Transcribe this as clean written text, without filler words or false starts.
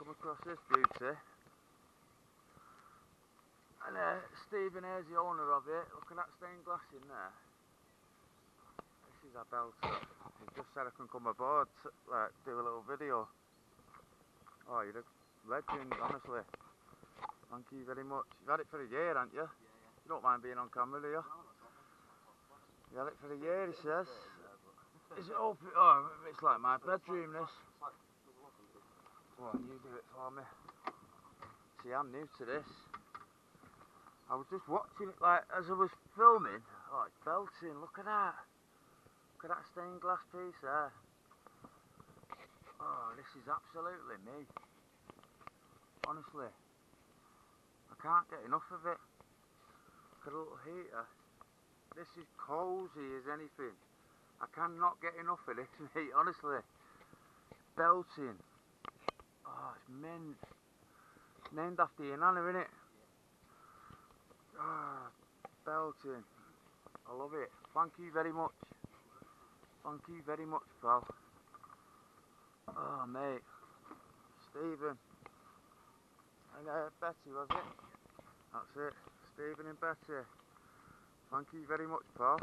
come across this beauty. And Stephen here's the owner of it. Look at that stained glass in there. This is a belter. He just said I can come aboard, like, do a little video. Oh, you're a legend, honestly. Thank you very much. You've had it for a year, haven't you? You don't mind being on camera, do you? You had it for a year, he says. Is it open? Oh, it's like my bedroom, this. Go on, you do it for me. See, I'm new to this. I was just watching it, like, as I was filming. Oh, it's belting, look at that. Look at that stained glass piece there. Oh, this is absolutely me. Honestly. I can't get enough of it. Look at a little heater. This is cosy as anything. I cannot get enough of this, mate, honestly. Belting. Oh, it's mint. Named after your nana, innit? Ah, belting. I love it. Thank you very much. Thank you very much, pal. Oh, mate. Stephen. And Betty, was it? That's it. Stephen and Betty. Thank you very much, pal.